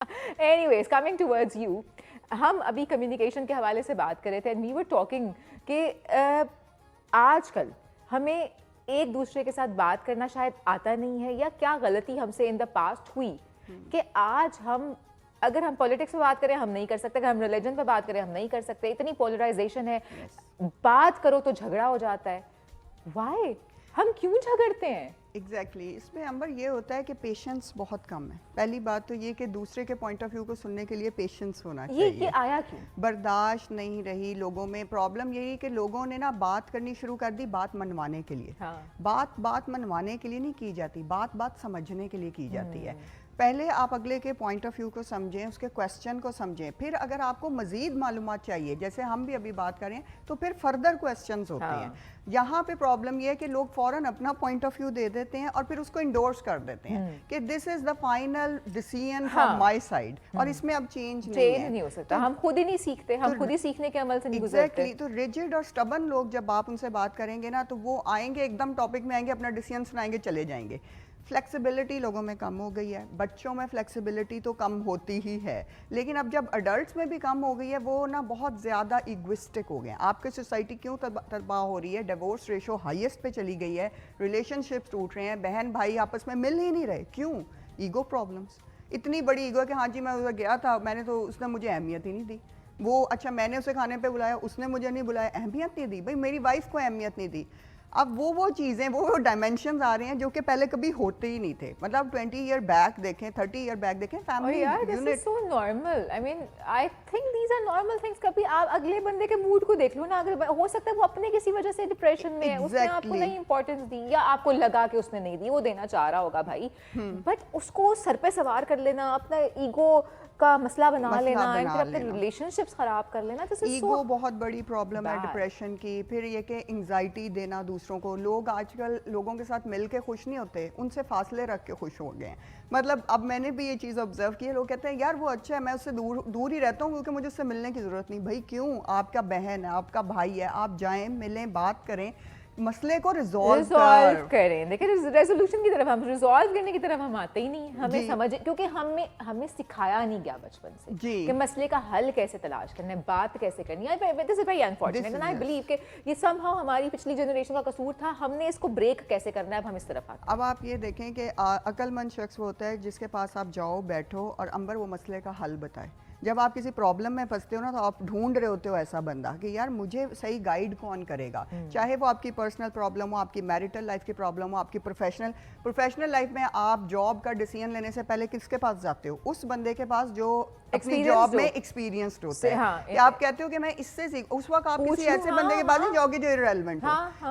Anyways, coming towards you, ہم ابھی communication کے حوالے سے بات کر رہے تھے, and we were talking کہ آج کل ہمیں ایک دوسرے کے ساتھ بات کرنا شاید آتا نہیں ہے, یا کیا غلطی ہم سے ان دا پاسٹ ہوئی کہ آج ہم اگر ہم پولیٹکس پہ بات کریں ہم نہیں کر سکتے, اگر ہم ریلیجن پہ بات کریں ہم نہیں کر سکتے, اتنی پولرائزیشن ہے, بات کرو تو جھگڑا ہو جاتا ہے. وائی, ہم کیوں جھگڑتے ہیں؟ ایگزیکٹلی اس میں امبر یہ ہوتا ہے کہ پیشنس بہت کم ہے. پہلی بات تو یہ کہ دوسرے کے پوائنٹ آف ویو کو سننے کے لیے پیشنس ہونا چاہیے. یہ آیا کیوں؟ برداشت نہیں رہی لوگوں میں. پرابلم یہی کہ لوگوں نے نا بات کرنی شروع کر دی بات منوانے کے لیے. بات منوانے کے لیے نہیں کی جاتی, بات سمجھنے کے لیے کی جاتی ہے. پہلے آپ اگلے کے پوائنٹ آف ویو کو سمجھیں, اس کے کویسچن کو سمجھیں, پھر اگر آپ کو مزید معلومات چاہیے جیسے ہم بھی ابھی بات کریں تو پھر فردر کویسچنز ہوتے ہیں. یہاں پہ پرابلم یہ ہے کہ لوگ فوراً اپنا پوائنٹ آف ویو دے دیتے ہیں اور پھر اس کو انڈورس کر دیتے ہیں کہ this is the final decision from my side, اور اس میں اب چینج نہیں ہو سکتا. ہم خود ہی نہیں سیکھتے, ہم خود ہی سیکھنے کے عمل سے نہیں گزرتے. تو ریجڈ اور اسٹبن لوگ جب آپ ان سے بات کریں گے نا تو وہ آئیں گے ایک دم ٹاپک میں آئیں گے, اپنا ڈیسیژن سنائیں گے, چلے جائیں گے. فلیکسیبلٹی لوگوں میں کم ہو گئی ہے. بچوں میں فلیکسیبلٹی تو کم ہوتی ہی ہے, لیکن اب جب اڈلٹس میں بھی کم ہو گئی ہے, وہ نا بہت زیادہ ایگوسٹک ہو گئے ہیں. آپ کی سوسائٹی کیوں تباہ ہو رہی ہے؟ ڈیورس ریشو ہائیسٹ پہ چلی گئی ہے, ریلیشن شپس ٹوٹ رہے ہیں, بہن بھائی آپس میں مل ہی نہیں رہے. کیوں؟ Ego problems. اتنی بڑی ایگو ہے کہ ہاں جی میں ادھر گیا تھا, میں نے تو اس نے مجھے اہمیت ہی نہیں دی. وہ اچھا میں نے اسے کھانے پہ بلایا, اس نے مجھے نہیں بلایا, اہمیت نہیں دی. بھائی میری وائف کو اہمیت نہیں دی. اب وہ چیزیں وہ ڈائمینشنز آ رہے ہیں جو کہ پہلے کبھی ہوتے ہی نہیں تھے. مطلب 20 ایئر بیک دیکھیں, 30 ایئر بیک دیکھیں, family unit so normal. I mean I think these are normal things. کبھی آپ اگلے بندے کے موڈ کو دیکھ لو نا, اگر ہو سکتا ہے وہ اپنے کسی وجہ سے ڈپریشن میں ہے, اس نے آپ کو نہیں امپورٹینس دی, یا آپ کو لگا کہ اس نے نہیں دی, وہ دینا چاہ رہا ہوگا بھائی, بٹ اس کو سر پہ سوار کر لینا, اپنا ایگو کا مسئلہ بنا لینا, پھر اپنے ریلیشن شپس خراب کر لینا. ایگو بہت بڑی پرابلم ہے ڈپریشن کی. پھر یہ کہ انگزائٹی دینا دوسروں کو. لوگ آج کل لوگوں کے ساتھ مل کے خوش نہیں ہوتے, ان سے فاصلے رکھ کے خوش ہو گئے ہیں. مطلب اب میں نے بھی یہ چیز آبزرو کی ہے, لوگ کہتے ہیں یار وہ اچھا ہے, میں اس سے دور ہی رہتا ہوں کیونکہ مجھے اس سے ملنے کی ضرورت نہیں. بھائی کیوں؟ آپ کا بہن ہے, آپ کا بھائی ہے, آپ جائیں ملیں, بات کریں, مسئلے کو ریزالو کریں. دیکھیں ریزولوشن کی طرف, ہم ریزالو کرنے کی طرف ہم آتے ہی نہیں. ہمیں سمجھ, کیونکہ ہمیں سکھایا نہیں گیا بچپن سے کہ مسئلے کا حل کیسے تلاش کرنا ہے, بات کیسے کرنی ہے. This is very unfortunate and I believe کہ یہ سم ہاؤ ہماری پچھلی جنریشن کا قصور تھا. ہم نے اس کو بریک کیسے کرنا ہے, اب ہم اس طرف آتے ہیں. اب آپ یہ دیکھیں کہ عقل مند شخص وہ ہوتا ہے جس کے پاس آپ جاؤ, بیٹھو اور امبر وہ مسئلے کا حل بتائے. جب آپ کسی پرابلم میں پھنستے ہو نا تو آپ ڈھونڈ رہے ہوتے ہو ایسا بندہ کہ یار مجھے صحیح گائیڈ کون کرے گا. چاہے وہ آپ کی پرسنل پرابلم ہو, آپ کی میرٹل لائف کی پرابلم ہو, آپ کی پروفیشنل لائف میں آپ جاب کا ڈیسیژن لینے سے پہلے کس کے پاس جاتے ہو؟ اس بندے کے پاس جو اپنی جاب میں ایکسپیرینسڈ ہوتا ہے. آپ کہتے ہو کہ میں اس سے اس وقت آپ کسی ایسے بندے کے پاس نہیں جاؤ گے جو irrelevant ہو.